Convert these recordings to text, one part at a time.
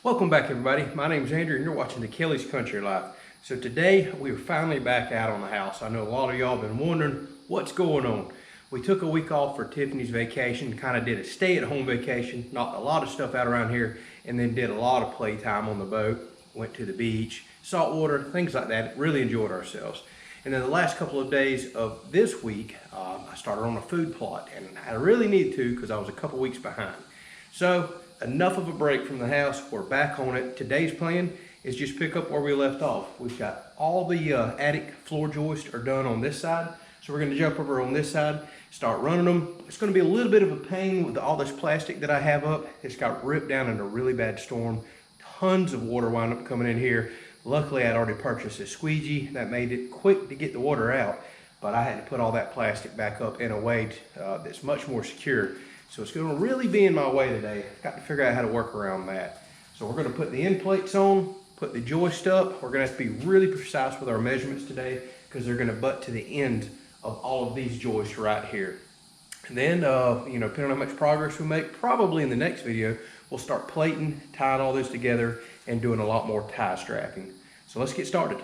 Welcome back, everybody. My name is Andrew and you're watching the Kelly's Country Life. So today we are finally back out on the house. I know a lot of y'all been wondering what's going on. We took a week off for Tiffany's vacation, kind of did a stay-at-home vacation, knocked a lot of stuff out around here, and then did a lot of playtime on the boat. Went to the beach, saltwater, things like that. Really enjoyed ourselves. And then the last couple of days of this week, I started on a food plot, and I really needed to because I was a couple weeks behind. So enough of a break from the house. We're back on it. Today's plan is just pick up where we left off. We've got all the attic floor joists are done on this side. So we're gonna jump over on this side, start running them. It's gonna be a little bit of a pain with all this plastic that I have up. It's got ripped down in a really bad storm. Tons of water wound up coming in here. Luckily, I'd already purchased a squeegee that made it quick to get the water out, but I had to put all that plastic back up in a way that's much more secure. So it's going to really be in my way today. Got to figure out how to work around that. So we're going to put the end plates on, put the joist up. We're going to have to be really precise with our measurements today because they're going to butt to the end of all of these joists right here. And then, depending on how much progress we make, probably in the next video, we'll start plating, tying all this together, and doing a lot more tie strapping. So let's get started.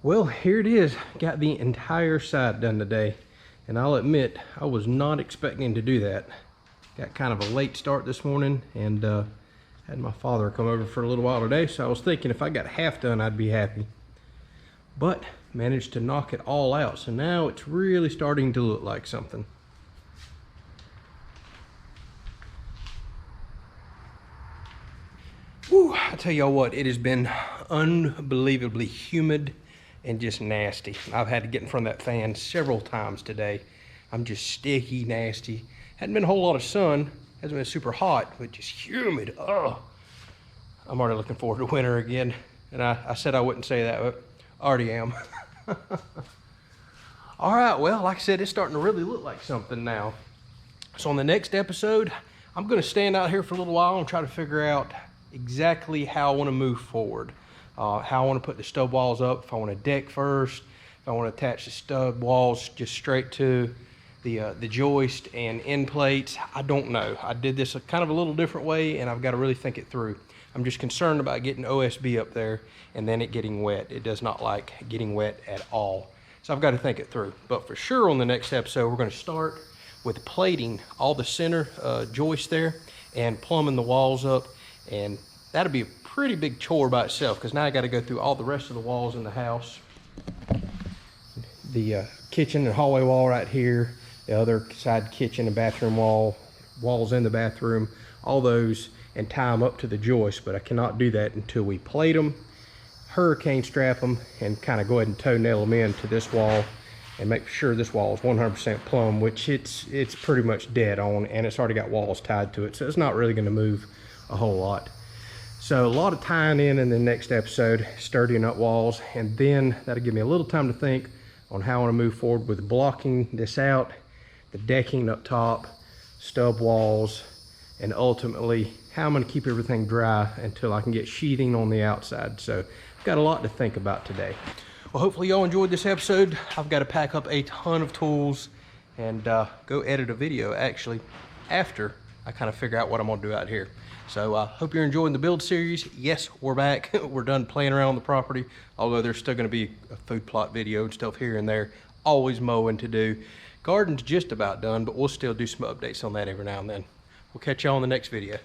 Well, here it is. Got the entire side done today. And I'll admit, I was not expecting to do that. Got kind of a late start this morning and had my father come over for a little while today. So I was thinking if I got half done, I'd be happy. But managed to knock it all out. So now it's really starting to look like something. Woo, I tell y'all what, it has been unbelievably humid and just nasty. I've had to get in front of that fan several times today. I'm just sticky, nasty. Hadn't been a whole lot of sun. Hasn't been super hot, but just humid. Oh, I'm already looking forward to winter again. And I said I wouldn't say that, but I already am. All right, well, like I said, it's starting to really look like something now. So on the next episode, I'm gonna stand out here for a little while and try to figure out exactly how I want to move forward. How I want to put the stub walls up, if I want to deck first, if I want to attach the stud walls just straight to the joist and end plates. I don't know. I did this kind of a little different way, and I've got to really think it through. I'm just concerned about getting OSB up there and then it getting wet. It does not like getting wet at all. So I've got to think it through. But for sure on the next episode, we're going to start with plating all the center joists there and plumbing the walls up. And that'll be a pretty big chore by itself, because now I got to go through all the rest of the walls in the house. The kitchen and hallway wall right here, the other side kitchen and bathroom walls in the bathroom, all those, and tie them up to the joist. But I cannot do that until we plate them, hurricane strap them, and kind of go ahead and toe nail them into this wall and make sure this wall is 100% plumb, which it's pretty much dead on, and it's already got walls tied to it, so it's not really going to move a whole lot. So a lot of tying in the next episode, sturdying up walls, and then that'll give me a little time to think on how I want to move forward with blocking this out, the decking up top, stub walls, and ultimately how I'm going to keep everything dry until I can get sheathing on the outside. So I've got a lot to think about today. Well, hopefully y'all enjoyed this episode. I've got to pack up a ton of tools and go edit a video actually after I kind of figure out what I'm gonna do out here. So hope you're enjoying the build series. Yes, we're back. We're done playing around on the property, although there's still gonna be a food plot video and stuff here and there. Always mowing to do. Garden's just about done, but we'll still do some updates on that every now and then. We'll catch y'all in the next video.